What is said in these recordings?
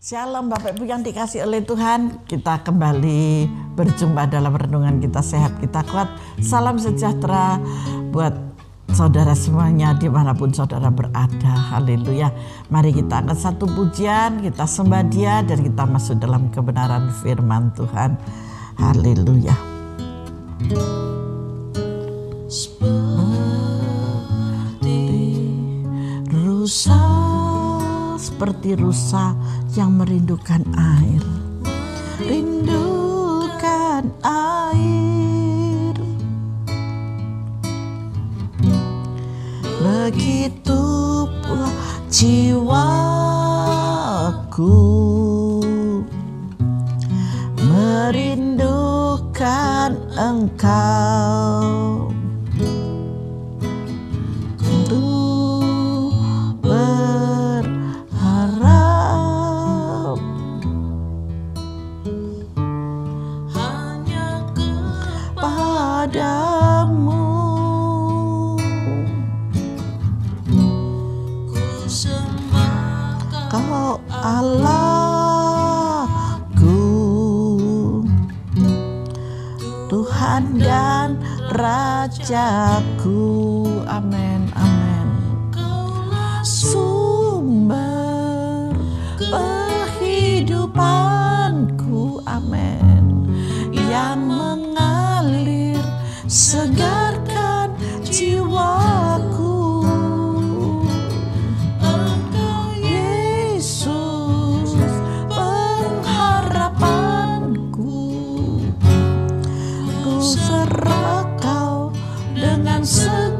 Shalom Bapak Ibu yang dikasih oleh Tuhan, kita kembali berjumpa dalam renungan Kita Sehat Kita Kuat. Salam sejahtera buat saudara semuanya dimanapun saudara berada. Haleluya. Mari kita angkat satu pujian, kita sembah Dia dan kita masuk dalam kebenaran firman Tuhan. Haleluya. Seperti rusa yang merindukan air, rindukan air. Begitu pula jiwaku merindukan Engkau. Kau Allahku, Tuhan dan Rajaku. Amin, amin. Kaulah sumber kehidupanku. Amin. Yang mengalir segarkan jiwaku. Serah Kau dengan segala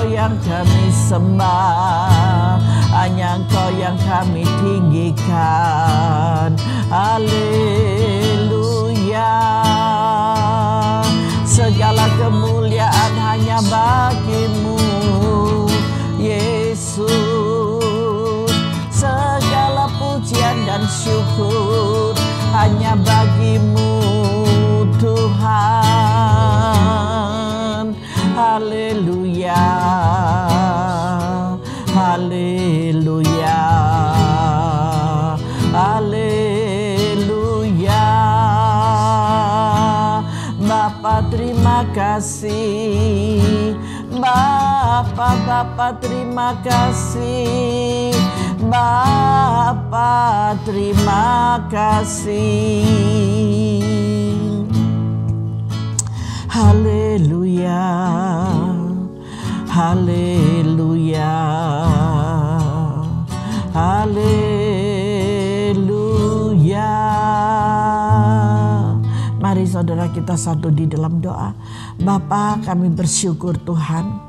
yang kami sembah, hanya Engkau yang kami tinggikan. Haleluya. Segala kemuliaan hanya bagi-Mu, Yesus. Segala pujian dan syukur hanya bagi-Mu, Tuhan. Haleluya, haleluya, haleluya. Bapa terima kasih, Bapa terima kasih, Bapa terima kasih. Haleluya, haleluya, haleluya. Mari saudara kita satu di dalam doa. Bapa, kami bersyukur Tuhan.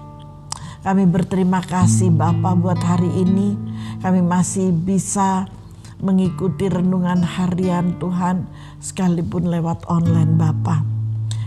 Kami berterima kasih Bapa buat hari ini. Kami masih bisa mengikuti renungan harian Tuhan sekalipun lewat online Bapa.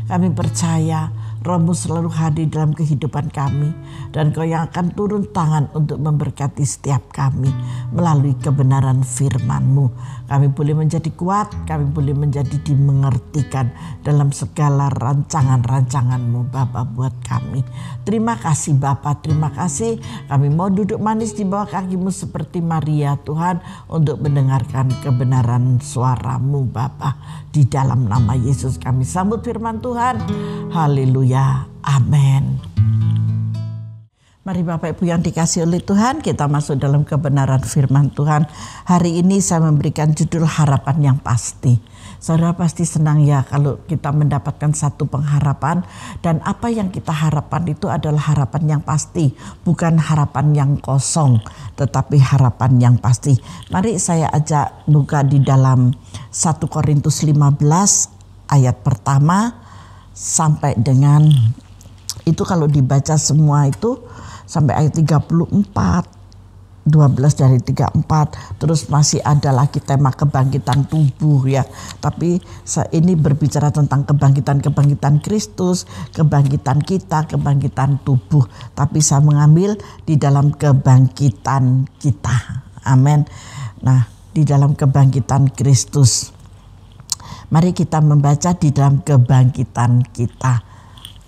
Kami percaya Roh-Mu selalu hadir dalam kehidupan kami, dan Kau yang akan turun tangan untuk memberkati setiap kami melalui kebenaran firman-Mu. Kami boleh menjadi kuat, kami boleh menjadi dimengertikan dalam segala rancangan-rancangan-Mu Bapa buat kami. Terima kasih Bapa, terima kasih. Kami mau duduk manis di bawah kaki-Mu seperti Maria Tuhan, untuk mendengarkan kebenaran suara-Mu Bapa. Di dalam nama Yesus kami sambut firman Tuhan. Haleluya, amin. Mari Bapak Ibu yang dikasihi oleh Tuhan, kita masuk dalam kebenaran firman Tuhan. Hari ini saya memberikan judul harapan yang pasti. Saudara pasti senang ya kalau kita mendapatkan satu pengharapan, dan apa yang kita harapkan itu adalah harapan yang pasti, bukan harapan yang kosong, tetapi harapan yang pasti. Mari saya ajak buka di dalam 1 Korintus 15 ayat pertama sampai dengan itu, kalau dibaca semua itu sampai ayat 34, 12 dari 34, terus masih ada lagi tema kebangkitan tubuh ya. Tapi ini berbicara tentang kebangkitan Kristus, kebangkitan kita, kebangkitan tubuh. Tapi saya mengambil di dalam kebangkitan kita. Amin. Nah, di dalam kebangkitan Kristus. Mari kita membaca di dalam kebangkitan kita.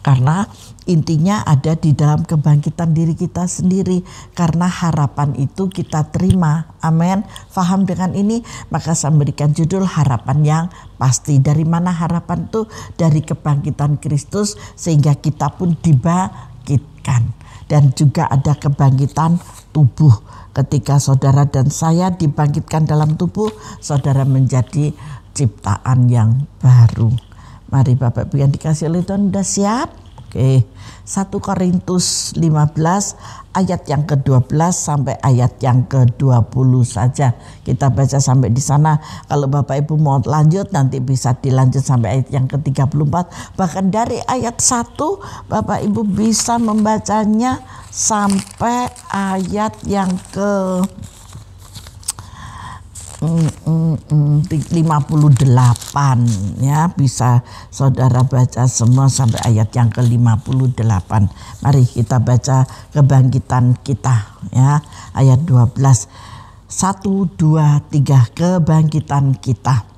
Karena intinya ada di dalam kebangkitan diri kita sendiri. Karena harapan itu kita terima. Amin. Faham dengan ini? Maka saya memberikan judul harapan yang pasti. Dari mana harapan itu? Dari kebangkitan Kristus, sehingga kita pun dibangkitkan. Dan juga ada kebangkitan tubuh. Ketika saudara dan saya dibangkitkan dalam tubuh, saudara menjadi ciptaan yang baru. Mari Bapak Ibu yang dikasihi oleh Tuhan, sudah siap? Oke. 1 Korintus 15 ayat yang ke-12 sampai ayat yang ke-20 saja. Kita baca sampai di sana. Kalau Bapak Ibu mau lanjut, nanti bisa dilanjut sampai ayat yang ke-34. Bahkan dari ayat 1 Bapak Ibu bisa membacanya sampai ayat yang ke 58 ya, bisa saudara baca semua sampai ayat yang ke-58. Mari kita baca kebangkitan kita ya, ayat 12. 1, 2, 3, kebangkitan kita.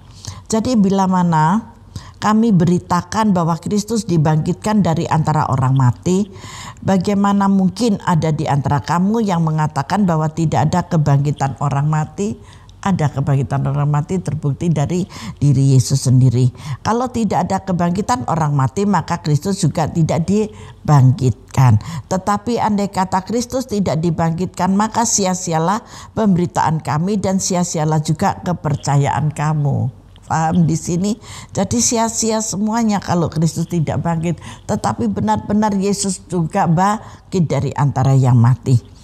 Jadi bila mana kami beritakan bahwa Kristus dibangkitkan dari antara orang mati, bagaimana mungkin ada di antara kamu yang mengatakan bahwa tidak ada kebangkitan orang mati? Ada kebangkitan orang mati, terbukti dari diri Yesus sendiri. Kalau tidak ada kebangkitan orang mati, maka Kristus juga tidak dibangkitkan. Tetapi andai kata Kristus tidak dibangkitkan, maka sia-sialah pemberitaan kami dan sia-sialah juga kepercayaan kamu. Paham di sini? Jadi sia-sia semuanya kalau Kristus tidak bangkit. Tetapi benar-benar Yesus juga bangkit dari antara yang mati.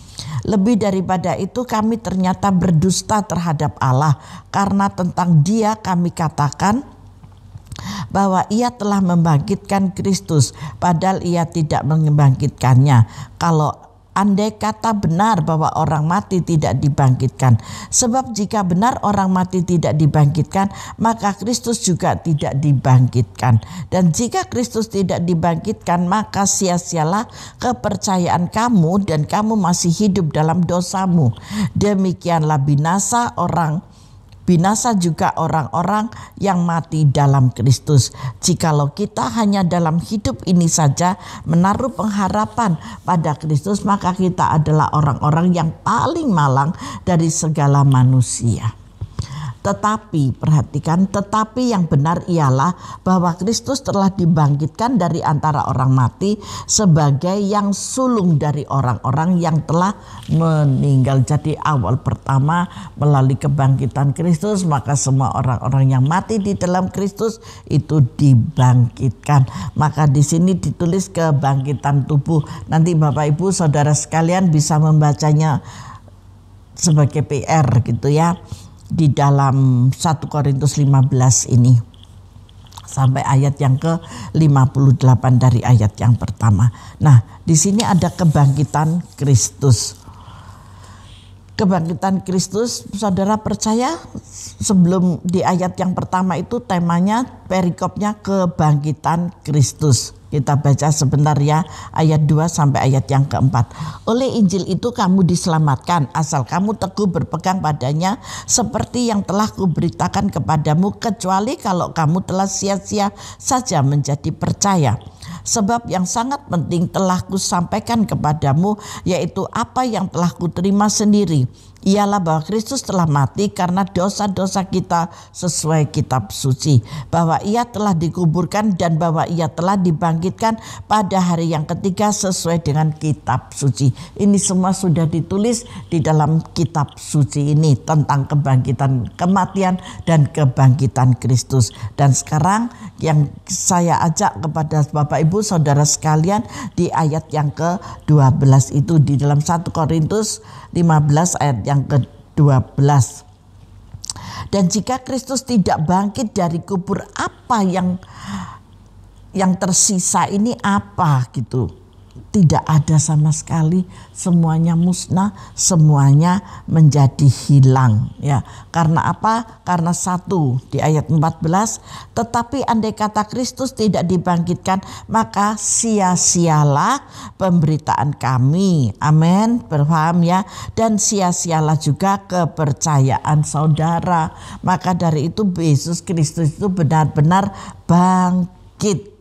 Lebih daripada itu, kami ternyata berdusta terhadap Allah, karena tentang Dia kami katakan bahwa Ia telah membangkitkan Kristus, padahal Ia tidak membangkitkannya. Kalau andai kata benar bahwa orang mati tidak dibangkitkan. Sebab jika benar orang mati tidak dibangkitkan, maka Kristus juga tidak dibangkitkan. Dan jika Kristus tidak dibangkitkan, maka sia-sialah kepercayaan kamu dan kamu masih hidup dalam dosamu. Demikianlah binasa juga orang-orang yang mati dalam Kristus. Jikalau kita hanya dalam hidup ini saja menaruh pengharapan pada Kristus, maka kita adalah orang-orang yang paling malang dari segala manusia. Tetapi, perhatikan, tetapi yang benar ialah bahwa Kristus telah dibangkitkan dari antara orang mati sebagai yang sulung dari orang-orang yang telah meninggal. Jadi awal pertama melalui kebangkitan Kristus, maka semua orang-orang yang mati di dalam Kristus itu dibangkitkan. Maka di sini ditulis kebangkitan tubuh. Nanti Bapak Ibu Saudara sekalian bisa membacanya sebagai PR gitu ya. Di dalam 1 Korintus 15 ini sampai ayat yang ke-58 dari ayat yang pertama. Nah, di sini ada kebangkitan Kristus. Kebangkitan Kristus, saudara percaya sebelum di ayat yang pertama itu temanya perikopnya kebangkitan Kristus. Kita baca sebentar ya ayat 2 sampai ayat yang keempat. Oleh Injil itu kamu diselamatkan asal kamu teguh berpegang padanya seperti yang telah kuberitakan kepadamu, kecuali kalau kamu telah sia-sia saja menjadi percaya. Sebab yang sangat penting telah kusampaikan kepadamu, yaitu apa yang telah kuterima sendiri. Ialah bahwa Kristus telah mati karena dosa-dosa kita sesuai kitab suci, bahwa ia telah dikuburkan dan bahwa ia telah dibangkitkan pada hari yang ketiga sesuai dengan kitab suci. Ini semua sudah ditulis di dalam kitab suci ini tentang kebangkitan, kematian dan kebangkitan Kristus. Dan sekarang yang saya ajak kepada Bapak Ibu Saudara sekalian di ayat yang ke-12 itu di dalam 1 Korintus 15 ayat yang ke-12. Dan jika Kristus tidak bangkit dari kubur, apa yang tersisa ini apa gitu? Tidak ada sama sekali, semuanya musnah, semuanya menjadi hilang ya. Karena apa? Karena satu di ayat 14, tetapi andai kata Kristus tidak dibangkitkan, maka sia-sialah pemberitaan kami. Amin, berpaham ya? Dan sia-sialah juga kepercayaan saudara. Maka dari itu Yesus Kristus itu benar-benar bangkit.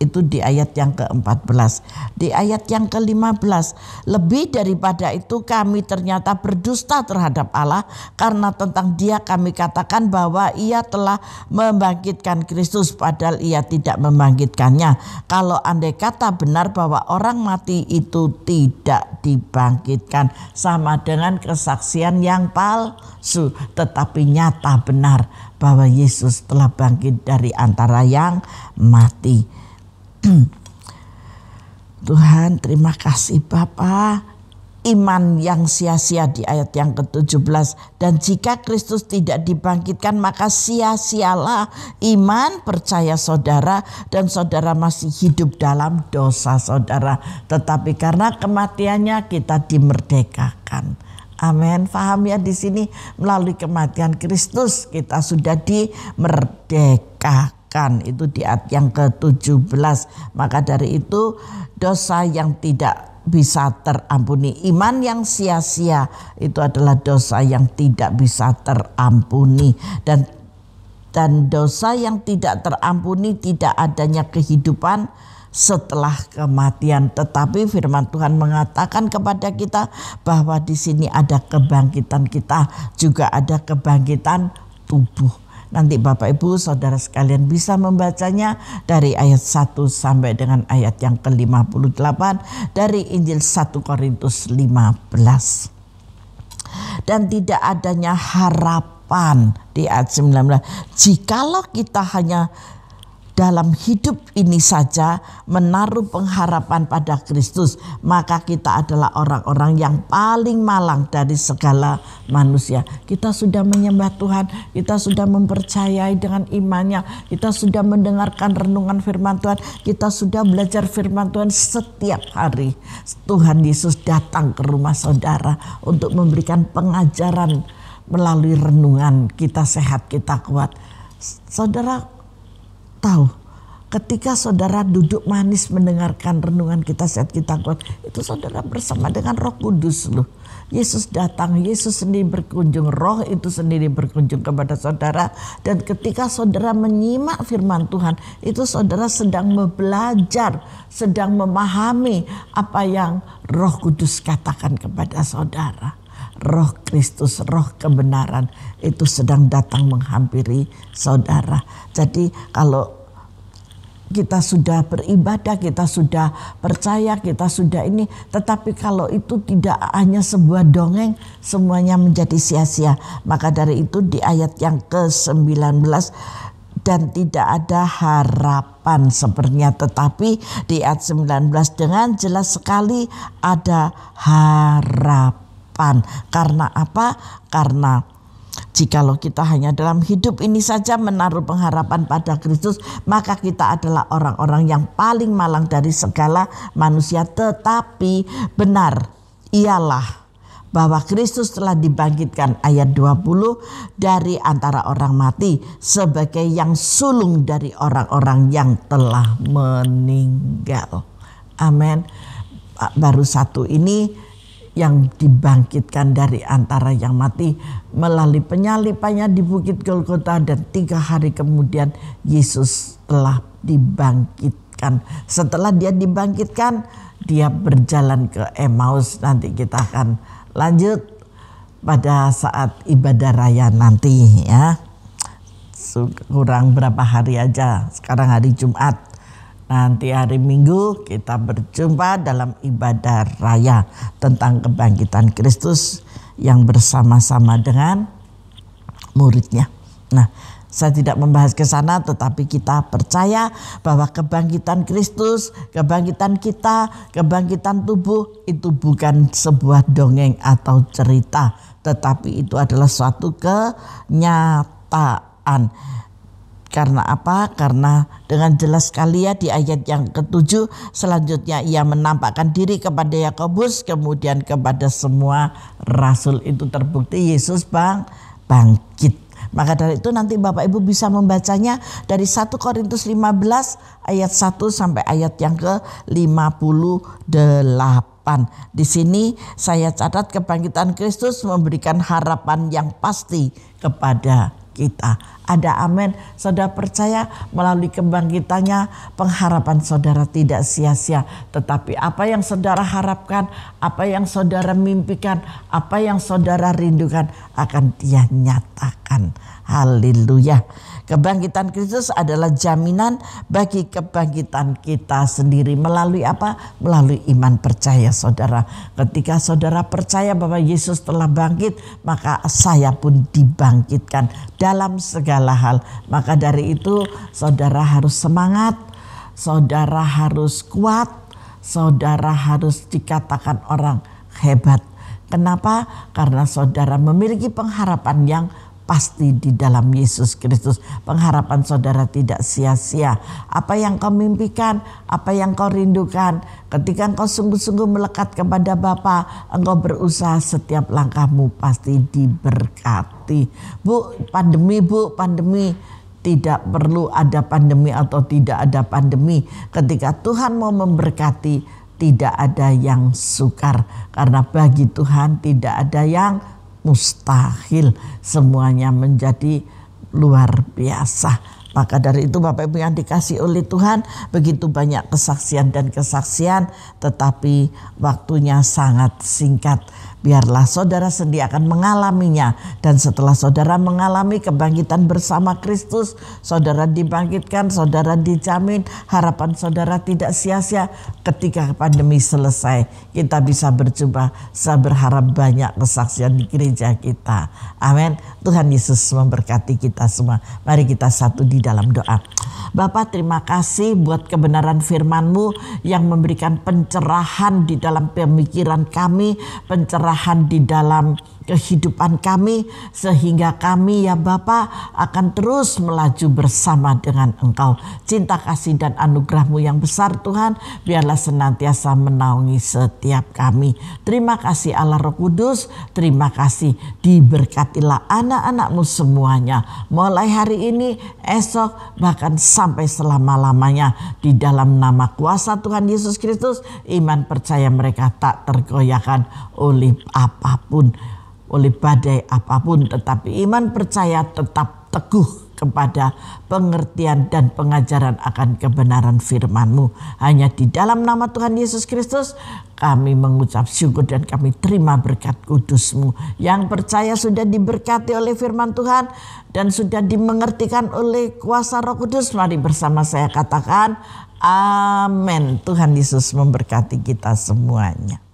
Itu di ayat yang ke-14. Di ayat yang ke-15, lebih daripada itu kami ternyata berdusta terhadap Allah, karena tentang Dia kami katakan bahwa Ia telah membangkitkan Kristus padahal Ia tidak membangkitkannya. Kalau andai kata benar bahwa orang mati itu tidak dibangkitkan, sama dengan kesaksian yang palsu, tetapi nyata benar bahwa Yesus telah bangkit dari antara yang mati. Tuhan, terima kasih Bapa. Iman yang sia-sia di ayat yang ke-17. Dan jika Kristus tidak dibangkitkan, maka sia-sialah iman percaya saudara, dan saudara masih hidup dalam dosa saudara. Tetapi karena kematiannya kita dimerdekakan. Amin. Paham ya, di sini melalui kematian Kristus kita sudah dimerdekakan. Itu di ayat yang ke-17. Maka dari itu dosa yang tidak bisa terampuni, iman yang sia-sia itu adalah dosa yang tidak bisa terampuni. Dan dosa yang tidak terampuni tidak adanya kehidupan setelah kematian. Tetapi firman Tuhan mengatakan kepada kita bahwa di sini ada kebangkitan kita, juga ada kebangkitan tubuh. Nanti Bapak Ibu Saudara sekalian bisa membacanya dari ayat 1 sampai dengan ayat yang ke-58 dari Injil 1 Korintus 15. Dan tidak adanya harapan di ayat 19. Jikalau kita hanya dalam hidup ini saja menaruh pengharapan pada Kristus, maka kita adalah orang-orang yang paling malang dari segala manusia. Kita sudah menyembah Tuhan, kita sudah mempercayai dengan imannya, kita sudah mendengarkan renungan firman Tuhan, kita sudah belajar firman Tuhan setiap hari. Tuhan Yesus datang ke rumah saudara untuk memberikan pengajaran melalui renungan. Kita sehat, kita kuat. Saudara tahu, ketika saudara duduk manis mendengarkan renungan kita sehat, kita kuat, itu saudara bersama dengan Roh Kudus loh. Yesus datang, Yesus sendiri berkunjung, Roh itu sendiri berkunjung kepada saudara. Dan ketika saudara menyimak firman Tuhan, itu saudara sedang belajar, sedang memahami apa yang Roh Kudus katakan kepada saudara. Roh Kristus, roh kebenaran itu sedang datang menghampiri saudara. Jadi kalau kita sudah beribadah, kita sudah percaya, kita sudah ini, tetapi kalau itu tidak hanya sebuah dongeng, semuanya menjadi sia-sia. Maka dari itu di ayat yang ke-19, dan tidak ada harapan sebenarnya, tetapi di ayat 19 dengan jelas sekali ada harapan. Karena apa? Karena jikalau kita hanya dalam hidup ini saja menaruh pengharapan pada Kristus, maka kita adalah orang-orang yang paling malang dari segala manusia. Tetapi benar ialah bahwa Kristus telah dibangkitkan, ayat 20, dari antara orang mati sebagai yang sulung dari orang-orang yang telah meninggal. Amin. Baru satu ini yang dibangkitkan dari antara yang mati melalui penyalipannya di Bukit Golgota, dan 3 hari kemudian Yesus telah dibangkitkan. Setelah dia dibangkitkan, dia berjalan ke Emmaus. Nanti kita akan lanjut pada saat ibadah raya nanti ya. Kurang berapa hari aja, sekarang hari Jumat. Nanti hari Minggu kita berjumpa dalam ibadah raya tentang kebangkitan Kristus yang bersama-sama dengan muridnya. Nah, saya tidak membahas ke sana, tetapi kita percaya bahwa kebangkitan Kristus, kebangkitan kita, kebangkitan tubuh itu bukan sebuah dongeng atau cerita, tetapi itu adalah suatu kenyataan. Karena apa? Karena dengan jelas sekali ya di ayat yang ke-7 selanjutnya ia menampakkan diri kepada Yakobus, kemudian kepada semua rasul. Itu terbukti Yesus bangkit. Maka dari itu nanti Bapak Ibu bisa membacanya dari 1 Korintus 15 ayat 1 sampai ayat yang ke-58. Di sini saya catat kebangkitan Kristus memberikan harapan yang pasti kepada kita. Ada amin. Saudara percaya melalui kebangkitannya pengharapan saudara tidak sia-sia. Tetapi apa yang saudara harapkan, apa yang saudara mimpikan, apa yang saudara rindukan akan dia nyatakan. Haleluya. Kebangkitan Kristus adalah jaminan bagi kebangkitan kita sendiri. Melalui apa? Melalui iman percaya saudara. Ketika saudara percaya bahwa Yesus telah bangkit, maka saya pun dibangkitkan dalam segala hal. Maka dari itu saudara harus semangat, saudara harus kuat, saudara harus dikatakan orang hebat. Kenapa? Karena saudara memiliki pengharapan yang pasti di dalam Yesus Kristus. Pengharapan saudara tidak sia-sia. Apa yang kau mimpikan, apa yang kau rindukan, ketika engkau sungguh-sungguh melekat kepada Bapa, engkau berusaha, setiap langkahmu pasti diberkati. Bu, pandemi. Tidak perlu ada pandemi atau tidak ada pandemi. Ketika Tuhan mau memberkati, tidak ada yang sukar. Karena bagi Tuhan tidak ada yang mustahil, semuanya menjadi luar biasa. Maka dari itu Bapak Ibu yang dikasih oleh Tuhan, begitu banyak kesaksian dan kesaksian, tetapi waktunya sangat singkat. Biarlah saudara sendiri akan mengalaminya. Dan setelah saudara mengalami kebangkitan bersama Kristus, saudara dibangkitkan, saudara dijamin harapan saudara tidak sia-sia. Ketika pandemi selesai, kita bisa berjumpa. Saya berharap banyak kesaksian di gereja kita. Amin. Tuhan Yesus memberkati kita semua. Mari kita satu di dalam doa. Bapa, terima kasih buat kebenaran firman-Mu yang memberikan pencerahan di dalam pemikiran kami, pencerahan di dalam kehidupan kami, sehingga kami ya Bapa akan terus melaju bersama dengan Engkau. Cinta kasih dan anugerah-Mu yang besar Tuhan, biarlah senantiasa menaungi setiap kami. Terima kasih Allah Roh Kudus, terima kasih, diberkatilah anak-anak-Mu semuanya. Mulai hari ini, esok, bahkan sampai selama-lamanya. Di dalam nama kuasa Tuhan Yesus Kristus, iman percaya mereka tak tergoyahkan oleh apapun, oleh badai apapun, tetapi iman percaya tetap teguh kepada pengertian dan pengajaran akan kebenaran firman-Mu. Hanya di dalam nama Tuhan Yesus Kristus kami mengucap syukur dan kami terima berkat kudus-Mu. Yang percaya sudah diberkati oleh firman Tuhan dan sudah dimengertikan oleh kuasa Roh Kudus. Mari bersama saya katakan amin. Tuhan Yesus memberkati kita semuanya.